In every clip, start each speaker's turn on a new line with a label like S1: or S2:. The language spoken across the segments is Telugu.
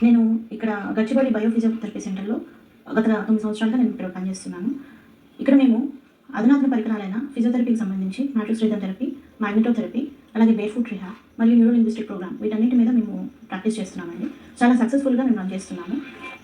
S1: నేను ఇక్కడ గచ్చిబౌలి బయో ఫిజియోథెరపీ సెంటర్లో గత 9 సంవత్సరాలుగా నేను ఇక్కడ పనిచేస్తున్నాను. ఇక్కడ మేము అధునాతన పరికరాలైన ఫిజియోథెరపీకి సంబంధించి మ్యాట్రిక్స్ రిథమ్ థెరపీ, మాగ్నెటోథెరపీ, అలాగే బేర్‌ఫుట్ రిహాబ్ మరియు న్యూరో లింగ్విస్టిక్ ప్రోగ్రామ్ వీటన్నిటి మీద మేము ప్రాక్టీస్ చేస్తున్నామండి. చాలా సక్సెస్‌ఫుల్‌గా మేము రన్ చేస్తున్నాము.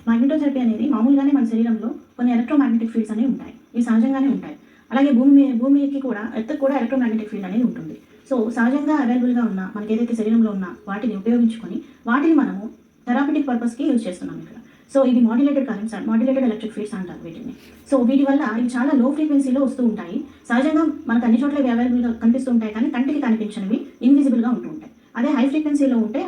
S1: మాగ్నెటోథెరపీ అనేది మామూలుగానే మన శరీరంలో కొన్ని ఎలక్ట్రోమాగ్నెటిక్ ఫీల్డ్స్ అనేవి ఉంటాయి. ఇవి సహజంగానే ఉంటాయి. అలాగే భూమికి కూడా ఎర్త్‌కి కూడా ఎలక్ట్రోమాగ్నెటిక్ ఫీల్డ్ అనేది ఉంటుంది. సో సహజంగా అవైలబుల్‌గా ఉన్న మనకేదైతే శరీరంలో ఉన్న వాటిని ఉపయోగించుకొని వాటిని మనము థెరప్యూటిక్ పర్పస్‌కి యూజ్ చేస్తున్నాం ఇక్కడ. సో ఇది modulated currents, modulated electric fields అంటారు వీటిని. సో వీటి వల్ల ఇవి చాలా లో ఫ్రీక్వెన్సీలో వస్తూ ఉంటాయి. సహజంగా మనకు అన్ని చోట్ల ఇవి అవైలబుల్గా కనిపిస్తూ ఉంటాయి, కానీ కంటికి కనిపించినవి ఇన్విజిబుల్గా ఉంటూ ఉంటాయి. అదే హై ఫ్రీక్వెన్సీలో ఉంటే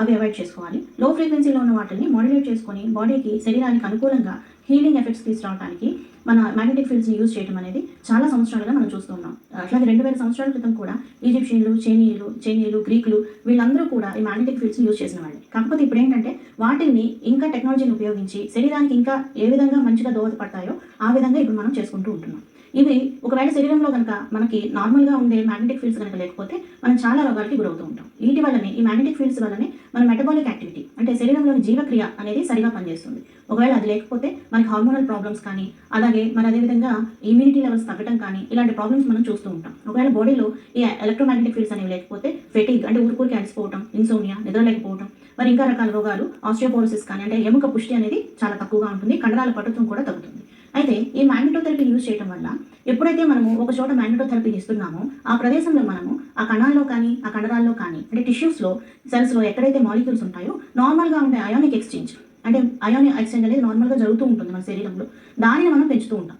S1: అవి అవాయిడ్ చేసుకోవాలి. లో ఫ్రీక్వెన్సీలో ఉన్న వాటిని మాడ్యులేట్ చేసుకొని బాడీకి, శరీరానికి అనుకూలంగా హీలింగ్ ఎఫెక్ట్స్ తీసుకురావడానికి మన మ్యాగ్నెటిక్ ఫీల్డ్స్ని యూజ్ చేయడం అనేది చాలా సంవత్సరాలుగా మనం చూస్తున్నాం. అట్లాగే 2000 సంవత్సరాల క్రితం కూడా ఈజిప్షియన్లు, చైనీయులు, గ్రీకులు వీళ్ళందరూ కూడా ఈ మ్యాగ్నెటిక్ ఫీల్డ్స్ని యూజ్ చేసిన వాళ్ళు. కాకపోతే ఇప్పుడు ఏంటంటే వాటిని ఇంకా టెక్నాలజీని ఉపయోగించి శరీరానికి ఇంకా ఏ విధంగా మంచిగా దోహదపడతాయో ఆ విధంగా ఇప్పుడు మనం చేసుకుంటూ ఉంటున్నాం. ఇవి ఒకవేళ శరీరంలో కనుక మనకి నార్మల్గా ఉండే మ్యాగ్నెటిక్ ఫీల్డ్స్ కనుక లేకపోతే మనం చాలా రోగాలకి గురవుతూ ఉంటాం. వీటి వల్లనే, ఈ మ్యాగ్నెటిక్ ఫీల్డ్స్ వల్లనే మన మెటబాలిక్ యాక్టివిటీ అంటే శరీరంలోని జీవక్రియ అనేది సరిగా పనిచేస్తుంది. ఒకవేళ అది లేకపోతే మనకి హార్మోనల్ ప్రాబ్లమ్స్ కానీ, అలాగే మరి అదేవిధంగా ఇమ్యూనిటీ లెవెల్స్ తగ్గడం కానీ ఇలాంటి ప్రాబ్లమ్స్ మనం చూస్తూ ఉంటాం. ఒకవేళ బాడీలో ఈ ఎలక్ట్రోమాగ్నెటిక్ ఫీల్డ్స్ అనేవి లేకపోతే ఫెటిగ్ అంటే ఊరికి అలసిపోవటం, ఇన్సోమియా, నిద్రలేకపోవటం, మరి ఇంకా రకాల రోగాలు, ఆస్టియోపోరోసిస్ కానీ అంటే ఎముక పుష్టి అనేది చాలా తక్కువగా ఉంటుంది, కండరాల పటుత్వం కూడా తగ్గుతుంది. అయితే ఈ మ్యాగ్నెటోథెరపీ యూజ్ చేయడం వల్ల ఎప్పుడైతే మనము ఒక చోట మ్యాగ్నెటోథెరపీ ఇస్తున్నామో ఆ ప్రదేశంలో మనము ఆ కణాల్లో కానీ, ఆ కండరాల్లో కానీ అంటే టిష్యూస్లో, సెల్స్లో ఎక్కడైతే మాలిక్యూల్స్ ఉంటాయో నార్మల్గా ఉండే అయానిక్ ఎక్స్చేంజ్ అనేది నార్మల్గా జరుగుతూ ఉంటుంది మన శరీరంలో. దానిని మనం పెంచుతూ ఉంటాం.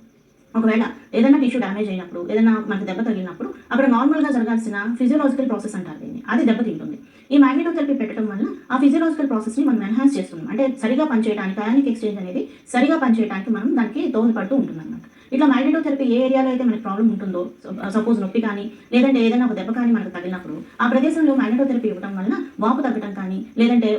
S1: ఒకవేళ ఏదైనా టిష్యూ డ్యామేజ్ అయినప్పుడు, ఏదైనా మనకి దెబ్బ తగిలినప్పుడు అక్కడ నార్మల్గా జరగాల్సిన ఫిజియోలాజికల్ ప్రాసెస్ అంటారు దీన్ని, అది దెబ్బతింటుంది. ఈ మ్యాగ్నెటోథెరపీ పెట్టడం వల్ల ఆ ఫిజియోలాజికల్ ప్రాసెస్ని మనం ఎన్హాన్స్ చేస్తున్నాం. అంటే సరిగా పనిచేయడానికి, అయానిక్ ఎక్స్చేంజ్ అనేది సరిగా పనిచేయడానికి మనం దానికి దోహదపడుతూ ఉంటుంది అన్నమాట. ఇట్లా మ్యాగ్నెటోథెరపీ ఏ ఏరియాలో అయితే మనకి ప్రాబ్లం ఉంటుందో, సపోజ్ నొప్పి కానీ, లేదంటే ఏదైనా ఒక దెబ్బ కానీ మనకు తగిలినప్పుడు ఆ ప్రదేశంలో మ్యాగ్నెటోథెరపీ ఇవ్వడం వల్ల వాపు తగ్గడం కానీ, లేదంటే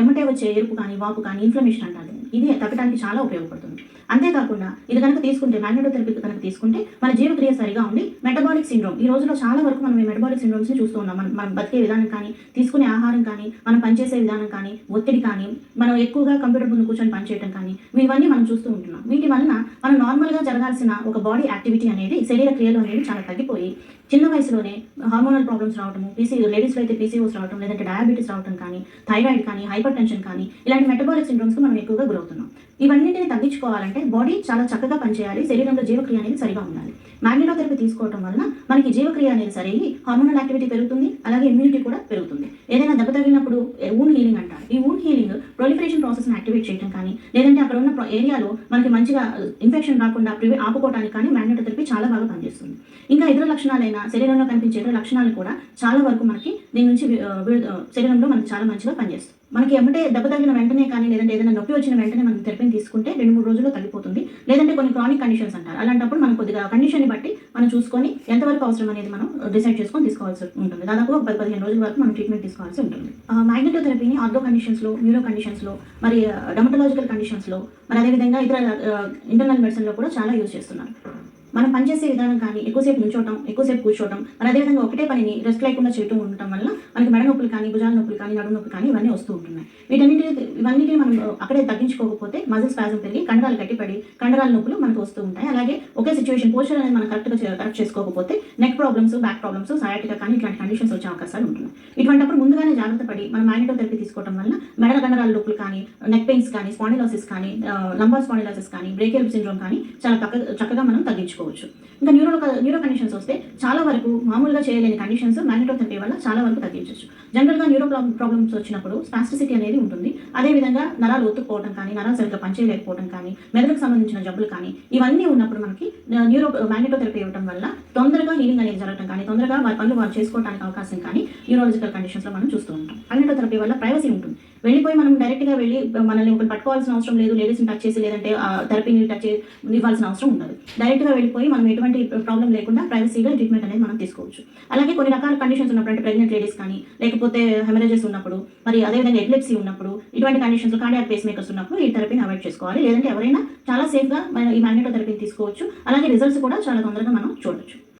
S1: ఎమ్మటే వచ్చే ఎరుపు కానీ, వాపు కానీ, ఇన్ఫ్లమేషన్ అంటారు, ఇది తగ్గడానికి చాలా ఉపయోగపడుతుంది. అంతేకాకుండా ఇది కనుక తీసుకుంటే, మ్యాగ్నెటోథెరపీ కనుక తీసుకుంటే మన జీవక్రియ సరిగా ఉండి మెటబాలిక్ సిండ్రోమ్, ఈ రోజుల్లో చాలా వరకు మనం ఈ మెటబాలిక్ సిండ్రోమ్స్ని చూస్తూ ఉన్నాం. మనం బతికే విధానం కానీ, తీసుకునే ఆహారం కానీ, మనం పనిచేసే విధానం కానీ, ఒత్తిడి కానీ, మనం ఎక్కువగా కంప్యూటర్ ముందు కూర్చొని పనిచేయడం కానీ, ఇవన్నీ మనం చూస్తూ ఉంటున్నాం. వీటి వలన మనం నార్మల్గా జరగాల్సిన ఒక బాడీ యాక్టివిటీ అనేది, శరీర క్రియలు అనేవి చాలా తగ్గిపోయి చిన్న వయసులోనే హార్మోనల్ ప్రాబ్లమ్స్ రావటము, లేడీస్లో అయితే పీసీఓస్ రావటం, లేదంటే డయాబెటీస్ రావటం కానీ, థైరాయిడ్ కానీ, హైపర్ టెన్షన్ కానీ, ఇలాంటి మెటబాలిక్ సిండ్రోమ్స్కి మనం ఎక్కువగా గురవుతున్నాం. ఇవన్నింటిని తగ్గించుకోవాలంటే బాడీ చాలా చక్కగా పనిచేయాలి, శరీరంలో జీవక్రియ అనేది సరిగా ఉండాలి. మ్యాగ్నెటోథెరపీ తీసుకోవడం వలన మనకి జీవక్రియ అనేది సరిగి హార్మోనల్ యాక్టివిటీ పెరుగుతుంది, అలాగే ఇమ్యూనిటీ కూడా పెరుగుతుంది. ఏదైనా దెబ్బ తగిలినప్పుడు వూండ్ హీలింగ్ అంటారు. ఈ వూండ్ హీలింగ్ ప్రొలిఫరేషన్ ప్రాసెస్ని యాక్టివేట్ చేయడం కానీ, లేదంటే అక్కడ ఉన్న ఏరియాలో మనకి మంచిగా ఇన్ఫెక్షన్ రాకుండా ఆపుకోవడానికి కానీ మ్యాగ్నెటోథెరపీ చాలా బాగా పనిచేస్తుంది. ఇంకా ఇతర లక్షణాలైన, శరీరంలో కనిపించే ఇతర లక్షణాలు కూడా చాలా వరకు మనకి దీని నుంచి శరీరంలో మనకి చాలా మంచిగా పనిచేస్తుంది. మనకి ఎమ్మటే దెబ్బ తగిలిన వెంటనే కానీ, లేదంటే ఏదైనా నొప్పి వచ్చిన వెంటనే మనం థెరపీని తీసుకుంటే 2-3 రోజుల్లో తగ్గిపోతుంది. లేదంటే కొన్ని క్రానిక్ కండిషన్స్ అంటారు, అలాంటప్పుడు మనం కొద్దిగా కండిషన్ని బట్టి మనం చూసుకొని ఎంతవరకు అవసరం అనేది మనం డిసైడ్ చేసుకొని తీసుకోవాల్సి ఉంటుంది. దాదాపు 10-15 రోజుల వరకు మనం ట్రీట్మెంట్ తీసుకోవాల్సి ఉంటుంది. మ్యాగ్నెటోథెరపీని ఆర్థో కండిషన్స్లో, న్యూరో కండిషన్స్లో, మరి డెర్మటాలజికల్ కండిషన్స్లో, మరి అదేవిధంగా ఇతర ఇంటర్నల్ మెడిసిన్లో కూడా చాలా యూజ్ చేస్తున్నారు. మనం పనిచేసే విధానం కానీ, ఎక్కువసేపు నుంచోవటం, ఎక్కువసేపు కూర్చోవటం, మరి అదేవిధంగా ఒకటే పనిని రెస్ట్ లేకుండా చేయటూ ఉండటం వల్ల మనకి మెడ నొప్పులు కానీ, భుజాల నొప్పులు కానీ, నడుము నొప్పులు కానీ ఇవన్నీ వస్తూ ఉంటున్నాయి. ఇవన్నిటిని మనం అక్కడే తగ్గించుకోకపోతే మజిల్ స్పాజం పెరిగి కండరాలు గట్టిపడి కండరాల నొప్పులు మనకు వస్తూ ఉంటాయి. అలాగే ఒకే సిచ్యువేషన్, పోస్చర్ అనేది మనం కరెక్ట్ చేసుకోకపోతే neck problems, back problems, sciatica కానీ ఇట్లాంటి కండిషన్స్ వచ్చే అవకాశాలు ఉంటున్నాయి. ఇటువంటిప్పుడు ముందుగానే జాగ్రత్త పడి మనం మ్యాగ్నెటోథెరపీ తీసుకోవడం వల్ల మెడ కండరాల నొప్పులు కానీ, నెక్ పెయిన్స్ కానీ, స్పాండిలోసిస్ కానీ, లంబార్ స్పాండిలోసిస్ కానీ, బ్రేకియల్ సిండ్రోమ్ కానీ చాలా చక్కగా మనం తగ్గించుకోవచ్చు. ఇంకా న్యూరో కండిషన్స్ వస్తే చాలా వరకు మామూలుగా చేయలేని కండిషన్స్ మ్యాగ్నెటోథెరపీ వల్ల చాలా వరకు తగ్గించవచ్చు. జనరల్గా న్యూరో ప్రాబ్లమ్స్ వచ్చినప్పుడు స్పాస్టిసిటీ అనేది ఉంటుంది. అదేవిధంగా నరాలు ఒత్తుకుపోవడం కానీ, నరాలు సరిగ్గా పనిచేయలేకపోవడం కానీ, మెదడుకు సంబంధించిన జబ్బులు కానీ ఇవన్నీ ఉన్నప్పుడు మనకి మ్యాగ్నెటోథెరపీ ఇవ్వడం వల్ల తొందరగా హీలింగ్ అనేది జరగడం కానీ, తొందరగా వారి పనులు వారు చేసుకోవడానికి అవకాశం కానీ న్యూరాలజికల్ కండిషన్స్లో మనం చూస్తూ ఉంటాం. మ్యాగ్నెటోథెరపీ వల్ల ప్రైవసీ ఉంటుంది. వెళ్ళిపోయి మనం డైరెక్ట్గా వెళ్ళి మనల్ని ఒకటి పట్టుకోవాల్సిన అవసరం లేదు, లేడీస్ని టచ్ చేసి లేదంటే థెరపీని టచ్ ఇవ్వాల్సిన అవసరం ఉండదు. డైరెక్ట్గా వెళ్ళిపోయి మనం ఎటువంటి ప్రాబ్లం లేకుండా ప్రైవసీగా ట్రీట్మెంట్ అనేది మనం తీసుకోవచ్చు. అలాగే కొన్ని రకాల కండిషన్స్ ఉన్నప్పుడు, అంటే ప్రెగ్నెంట్ లేడీస్ కానీ, లేకపోతే హెమరేజెస్ ఉన్నప్పుడు, మరి అదేవిధంగా ఎపిలెప్సీ ఉన్నప్పుడు, ఇటువంటి కండిషన్స్, కార్డియాక్ పేస్ మేకర్స్ ఉన్నప్పుడు ఈ థెరపీని అవాయిడ్ చేసుకోవాలి. లేదంటే ఎవరైనా చాలా సేఫ్గా ఈ మ్యాగ్నెటోథెరపీని తీసుకోవచ్చు. అలాగే రిజల్ట్స్ కూడా చాలా తొందరగా మనం చూడవచ్చు.